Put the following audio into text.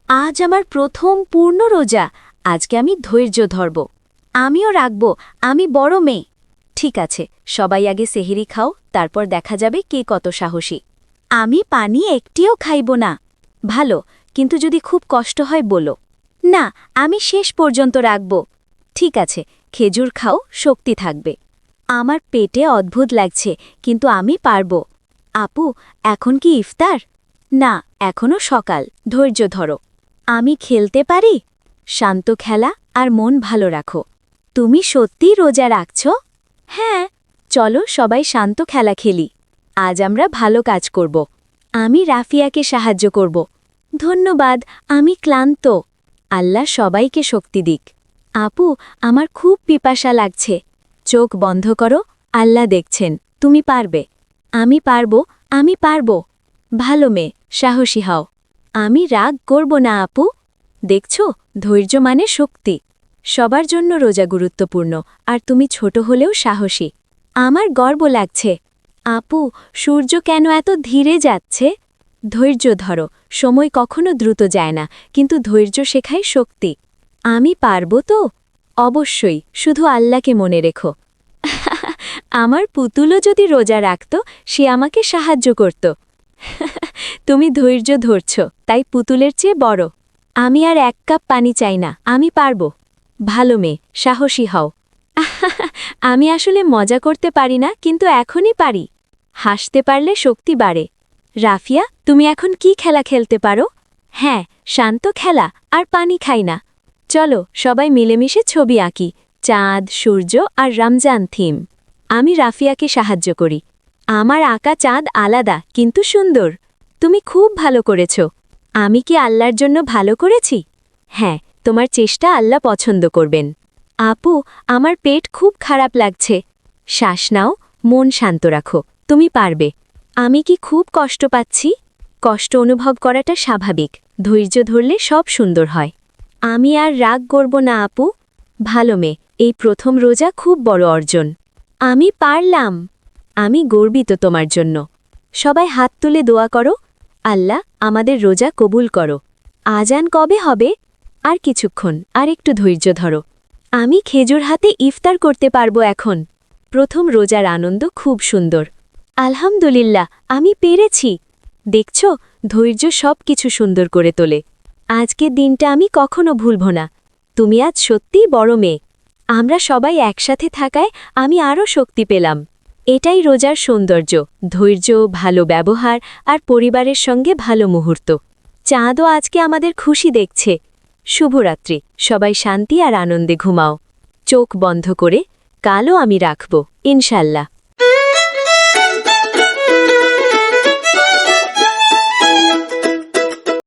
আজ আমার প্রথম পূর্ণ রোজা। আজকে আমি ধৈর্য ধরব। আমিও রাখব। আমি বড় মেয়ে। ঠিক আছে, সবাই আগে সেহরি খাও, তারপর দেখা যাবে কে কত সাহসী। আমি পানি একটিও খাইব না। ভালো, কিন্তু যদি খুব কষ্ট হয় বলো। না, আমি শেষ পর্যন্ত রাখব। ঠিক আছে, খেজুর খাও, শক্তি থাকবে। আমার পেটে অদ্ভুত লাগছে, কিন্তু আমি পারব। আপু, এখন কি ইফতার? না, এখনো সকাল। ধৈর্য ধরো। আমি খেলতে পারি? শান্ত খেলা আর মন ভালো রাখো। তুমি সত্যি রোজা রাখছ? হ্যাঁ, চলো সবাই শান্ত খেলা খেলি। আজ আমরা ভালো কাজ করব। আমি রাফিয়াকে সাহায্য করব। ধন্যবাদ, আমি ক্লান্ত। আল্লাহ সবাইকে শক্তি দিক। আপু, আমার খুব পিপাসা লাগছে। চোখ বন্ধ করো, আল্লাহ দেখছেন, তুমি পারবে। আমি পারব, আমি পারব। ভালো মেয়ে, সাহসী হও। আমি রাগ করব না আপু। দেখছ, ধৈর্য মানে শক্তি। সবার জন্য রোজা গুরুত্বপূর্ণ, আর তুমি ছোট হলেও সাহসী। আমার গর্ব লাগছে। আপু, সূর্য কেন এত ধীরে যাচ্ছে? ধৈর্য ধরো, সময় কখনো দ্রুত যায় না, কিন্তু ধৈর্য শেখায় শক্তি। আমি পারব তো? অবশ্যই, শুধু আল্লাহকে মনে রেখো। আমার পুতুলও যদি রোজা রাখত, সে আমাকে সাহায্য করত। তুমি ধৈর্য ধরছ, তাই পুতুলের চেয়ে বড়। আমি আর 1 কাপ পানি চাই না, আমি পারব। ভালো মেয়ে, সাহসী হও। আমি আসলে মজা করতে পারি না, কিন্তু এখনই পারি। হাসতে পারলে শক্তি বাড়ে। রাফিয়া, তুমি এখন কি খেলা খেলতে পারো? হ্যাঁ, শান্ত খেলা, আর পানি খাই না। চলো সবাই মিলেমিশে ছবি আঁকি। চাঁদ, সূর্য আর রমজান থিম। আমি রাফিয়াকে সাহায্য করি। আমার আঁকা চাঁদ আলাদা, কিন্তু সুন্দর। তুমি খুব ভালো করেছ। আমি কি আল্লাহর জন্য ভালো করেছি? হ্যাঁ, তোমার চেষ্টা আল্লাহ পছন্দ করবেন। আপু, আমার পেট খুব খারাপ লাগছে। শ্বাস নাও, মন শান্ত রাখো, তুমি পারবে। আমি কি খুব কষ্ট পাচ্ছি? কষ্ট অনুভব করাটা স্বাভাবিক। ধৈর্য ধরলে সব সুন্দর হয়। আমি আর রাগ করব না আপু। ভালো মেয়ে, এই প্রথম রোজা খুব বড় অর্জন। আমি পারলাম। আমি গর্বিত তোমার জন্য। সবাই হাত তুলে দোয়া করো। আল্লাহ, আমাদের রোজা কবুল করো। আজান কবে হবে? আর কিছুক্ষণ, আর একটু ধৈর্য ধরো। আমি খেজুর হাতে ইফতার করতে পারবো এখন। প্রথম রোজার আনন্দ খুব সুন্দর। আলহামদুলিল্লাহ, আমি পেরেছি। দেখছ, ধৈর্য সব কিছু সুন্দর করে তোলে। আজকের দিনটা আমি কখনো ভুলব না। তুমি আজ সত্যিই বড় মেয়ে। আমরা সবাই একসাথে থাকায় আমি আরও শক্তি পেলাম। এটাই রোজার সৌন্দর্য, ধৈর্য, ভালো ব্যবহার আর পরিবারের সঙ্গে ভালো মুহূর্ত। চাঁদও আজকে আমাদের খুশি দেখছে। শুভরাত্রি, সবাই শান্তি আর আনন্দে ঘুমাও। চোখ বন্ধ করে, কালও আমি রাখব, ইনশাল্লাহ।